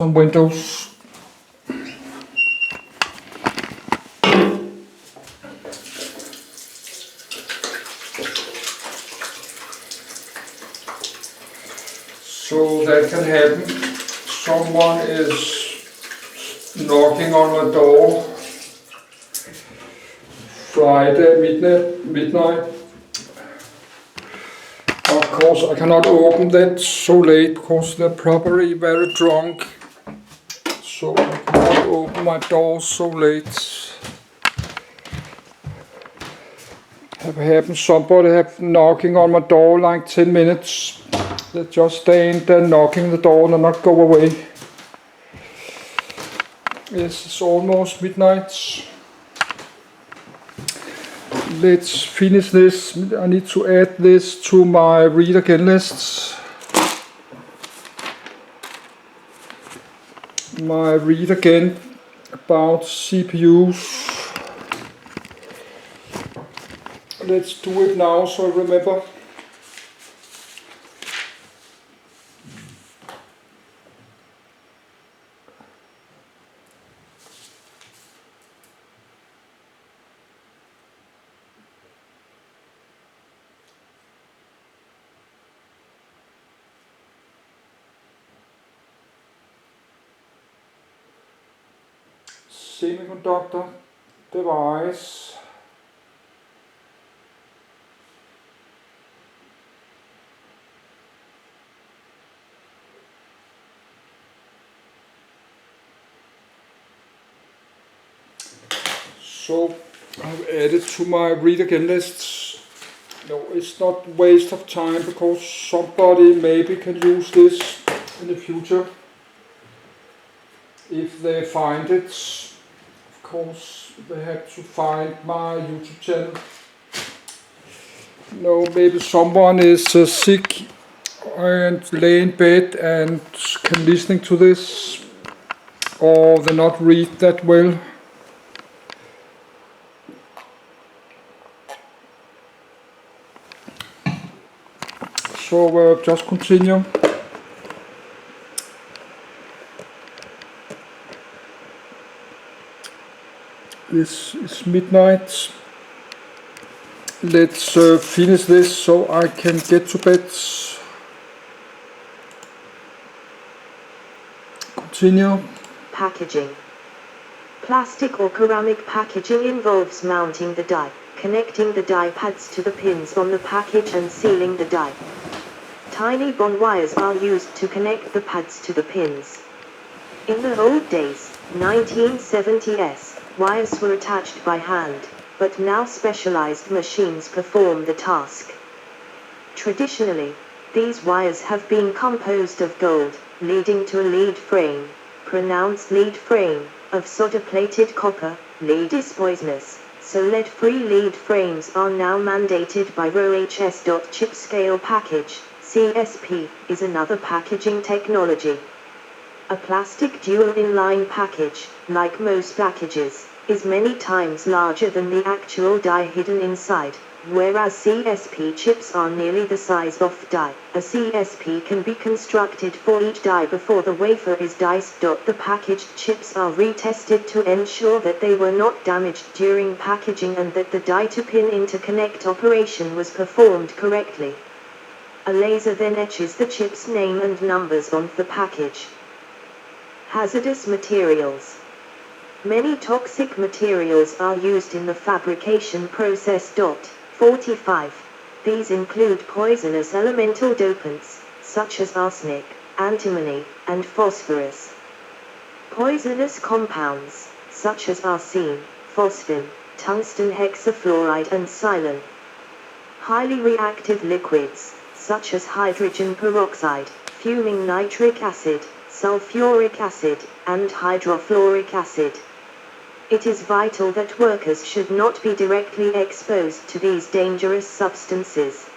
some windows. So that can happen. Someone is knocking on my door Friday midnight. Of course I cannot open that so late because they're probably very drunk. So I cannot open my door so late. Have happened, somebody have knocking on my door like 10 minutes. They just stand there knocking the door and not go away. Yes, it's almost midnight. Let's finish this. I need to add this to my read again list. My read again about CPUs. Let's do it now so I remember. Semiconductor device. So I've added to my read again list. No, it's not waste of time because somebody maybe can use this in the future if they find it. Of course, they have to find my YouTube channel. No, maybe someone is sick and lay in bed and can listening to this, or they not read that well. So just continue. This is midnight. Let's finish this so I can get to bed. Continue. Packaging. Plastic or ceramic packaging involves mounting the die, connecting the die pads to the pins on the package and sealing the die. Tiny bond wires are used to connect the pads to the pins. In the old days, 1970s, wires were attached by hand, but now specialized machines perform the task. Traditionally, these wires have been composed of gold, leading to a lead frame, pronounced lead frame, of solder-plated copper. Lead is poisonous, so lead-free lead frames are now mandated by RoHS. Chip scale package, CSP, is another packaging technology. A plastic dual inline package, like most packages, is many times larger than the actual die hidden inside, whereas CSP chips are nearly the size of the die. A CSP can be constructed for each die before the wafer is diced. The packaged chips are retested to ensure that they were not damaged during packaging and that the die-to-pin interconnect operation was performed correctly. A laser then etches the chip's name and numbers onto the package. Hazardous materials. Many toxic materials are used in the fabrication process. 45. These include poisonous elemental dopants, such as arsenic, antimony, and phosphorus. Poisonous compounds, such as arsine, phosphine, tungsten hexafluoride and xylene. Highly reactive liquids, such as hydrogen peroxide, fuming nitric acid, sulfuric acid, and hydrofluoric acid. It is vital that workers should not be directly exposed to these dangerous substances.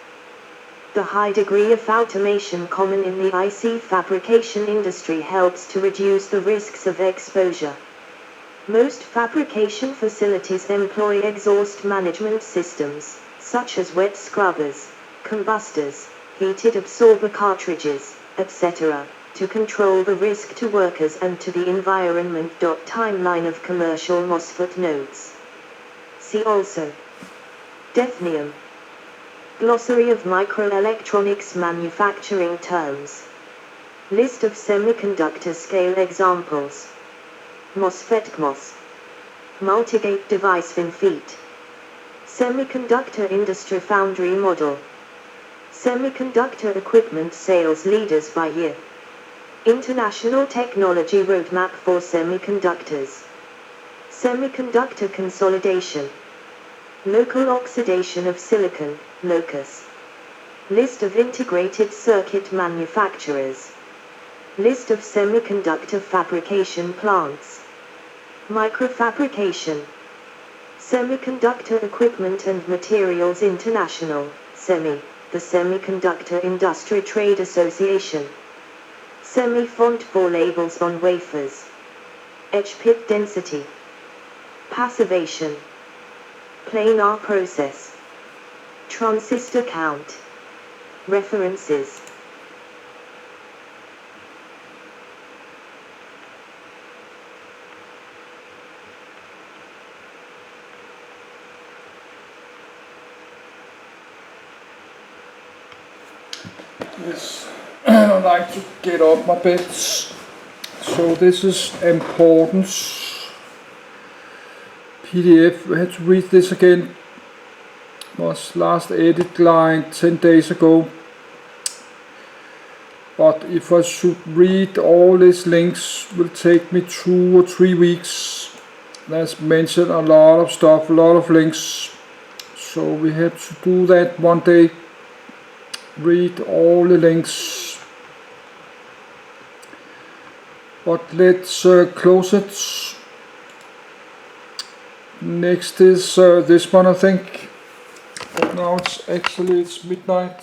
The high degree of automation common in the IC fabrication industry helps to reduce the risks of exposure. Most fabrication facilities employ exhaust management systems, such as wet scrubbers, combustors, heated absorber cartridges, etc. to control the risk to workers and to the environment. Timeline of commercial MOSFET nodes. See also Defnium. Glossary of microelectronics manufacturing terms. List of semiconductor scale examples. MOSFET MOS. Multigate device in feet. Semiconductor industry foundry model. Semiconductor equipment sales leaders by year. International technology roadmap for semiconductors. Semiconductor consolidation. Local oxidation of silicon, locus. List of integrated circuit manufacturers. List of semiconductor fabrication plants. Microfabrication. Semiconductor Equipment and Materials International, SEMI, the Semiconductor Industry Trade Association. Semi-font for labels on wafers. Etch pit density. Passivation. Planar process. Transistor count. References. Yes, I like to get up my bits. So this is importance. PDF, I had to read this again. Was last edit line 10 days ago. But if I should read all these links, it will take me 2 or 3 weeks. There's mentioned a lot of stuff, a lot of links. So we have to do that one day. Read all the links. But let's close it. Next is this one, I think. But now it's midnight.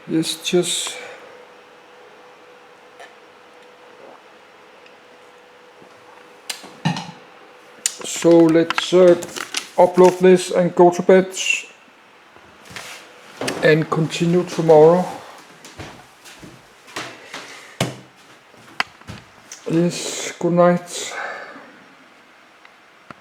Yes, just so let's upload this and go to bed and continue tomorrow. Yes, good night.